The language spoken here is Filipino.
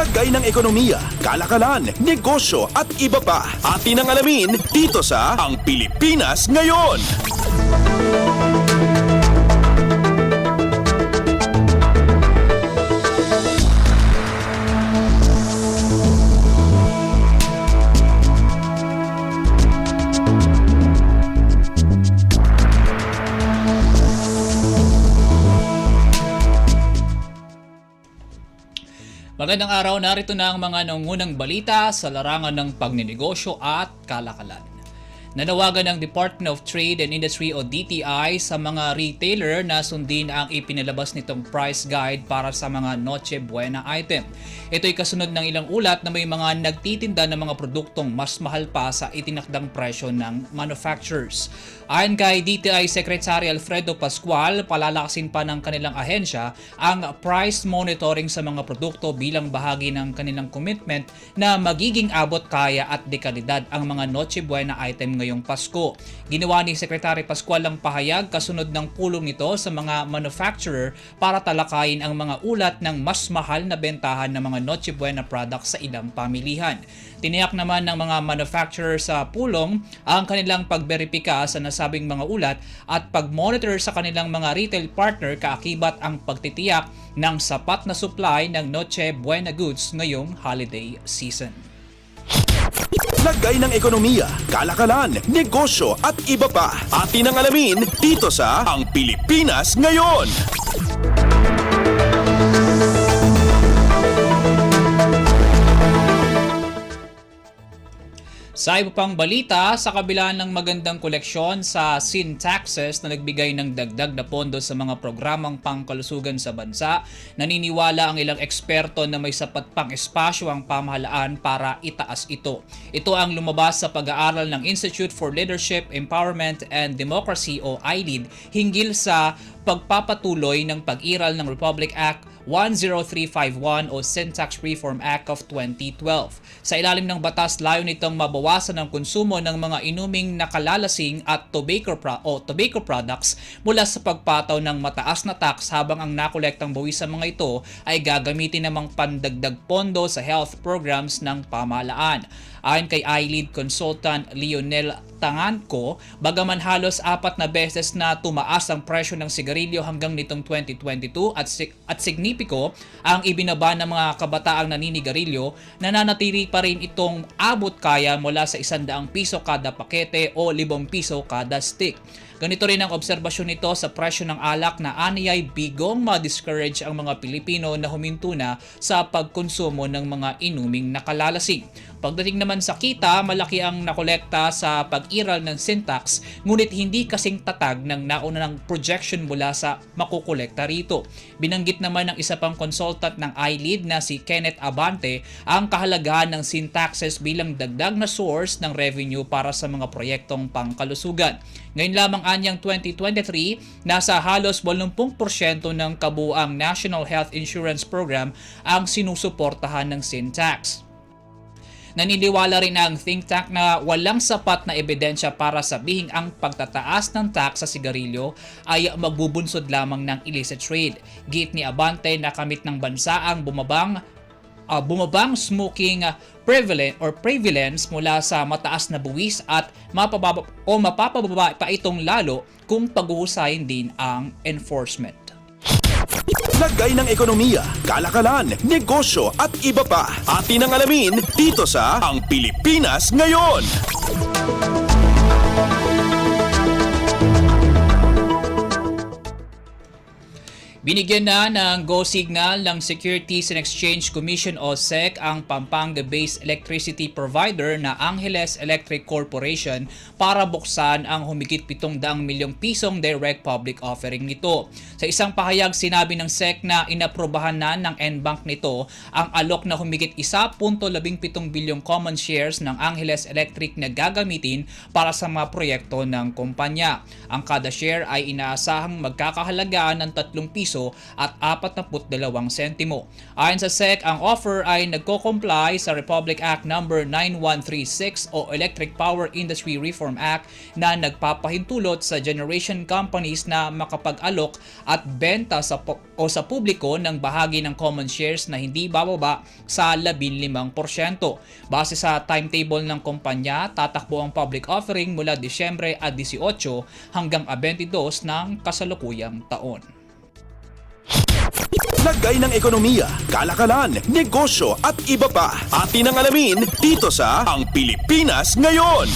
Lagay ng ekonomiya, kalakalan, negosyo at iba pa. Atin ang alamin dito sa Ang Pilipinas Ngayon. Magandang araw, narito na ang mga nangungunang balita sa larangan ng pagninegosyo at kalakalan. Nanawagan ng Department of Trade and Industry o DTI sa mga retailer na sundin ang ipinalabas nitong price guide para sa mga Noche Buena item. Ito'y kasunod ng ilang ulat na may mga nagtitinda ng mga produktong mas mahal pa sa itinakdang presyo ng manufacturers. Ayon kay DTI Secretary Alfredo Pascual, palalakasin pa ng kanilang ahensya ang price monitoring sa mga produkto bilang bahagi ng kanilang commitment na magiging abot kaya at dekalidad ang mga Noche Buena item ngayong Pasko. Ginawa ni Secretary Pascual ang pahayag kasunod ng pulong nito sa mga manufacturer para talakayin ang mga ulat ng mas mahal na bentahan ng mga Noche Buena products sa ilang pamilihan. Tiniyak naman ng mga manufacturer sa pulong ang kanilang pagberipika sa nasabing mga ulat at pag-monitor sa kanilang mga retail partner kaakibat ang pagtitiyak ng sapat na supply ng Noche Buena goods ngayong holiday season. Lagay ng ekonomiya, kalakalan, negosyo at iba pa. Atin ang alamin dito sa Ang Pilipinas Ngayon. Sa iba pang balita, sa kabila ng magandang koleksyon sa sin taxes na nagbigay ng dagdag na pondo sa mga programang pangkalusugan sa bansa, naniniwala ang ilang eksperto na may sapat pang espasyo ang pamahalaan para itaas ito. Ito ang lumabas sa pag-aaral ng Institute for Leadership, Empowerment and Democracy o ILEAD hinggil sa pagpapatuloy ng pag-iral ng Republic Act 10351 o Sin Tax Reform Act of 2012. Sa ilalim ng batas, layon nitong mabawasan ang konsumo ng mga inuming nakalalasing at tobacco products mula sa pagpataw ng mataas na tax habang ang nakolektang buwis sa mga ito ay gagamitin namang pandagdag pondo sa health programs ng pamahalaan. Ayon kay ILEAD consultant Lionel Tanganco, bagaman halos 4 na beses na tumaas ang presyo ng sigarilyo hanggang nitong 2022 at signipiko ang ibinaba ng mga kabataang naninigarilyo, nananatili pa rin itong abot kaya mula sa 100 piso kada pakete o 5 piso kada stick. Ganito rin ang obserbasyon nito sa presyo ng alak na aniyay bigong ma-discourage ang mga Pilipino na huminto na sa pagkonsumo ng mga inuming nakalalasing. Pagdating naman sa kita, malaki ang nakolekta sa pag-iral ng sin tax, ngunit hindi kasing tatag ng naunang projection mula sa makukolekta rito. Binanggit naman ng isa pang consultant ng ILEAD na si Kenneth Abante ang kahalagahan ng sin taxes bilang dagdag na source ng revenue para sa mga proyektong pangkalusugan. Ngayon lamang anyang 2023, nasa halos 80% ng kabuuang National Health Insurance Program ang sinusuportahan ng sin tax. Naniniwala rin ang think tank na walang sapat na ebidensya para sabihing ang pagtataas ng tax sa sigarilyo ay magbubunsod lamang ng illicit trade. Giit ni Abante na kamit ng bansa ang bumabang smoking prevalence mula sa mataas na buwis at mapapababa pa itong lalo kung paghuhusayin din ang enforcement. Lagay ng ekonomiya, kalakalan, negosyo at iba pa. Atin ang alamin dito sa Ang Pilipinas Ngayon. Binigyan na ng go signal ng Securities and Exchange Commission o SEC ang Pampanga-based electricity provider na Angeles Electric Corporation para buksan ang humigit 700 milyong pisong direct public offering nito. Sa isang pahayag, sinabi ng SEC na inaprobahan na ng NBank nito ang alok na humigit 1.17 bilyong common shares ng Angeles Electric na gagamitin para sa mga proyekto ng kumpanya. Ang kada share ay inaasahang magkakahalaga ng 3 piso piso at 42 sentimo. Ayon sa SEC, ang offer ay nagko-comply sa Republic Act No. 9136 o Electric Power Industry Reform Act na nagpapahintulot sa generation companies na makapag-alok at benta sa publiko ng bahagi ng common shares na hindi bababa sa 15%. Base sa timetable ng kumpanya, tatakbo ang public offering mula Disyembre 18 hanggang 22 ng kasalukuyang taon. Lagay ng ekonomiya, kalakalan, negosyo at iba pa. Atin ang alamin dito sa Ang Pilipinas Ngayon.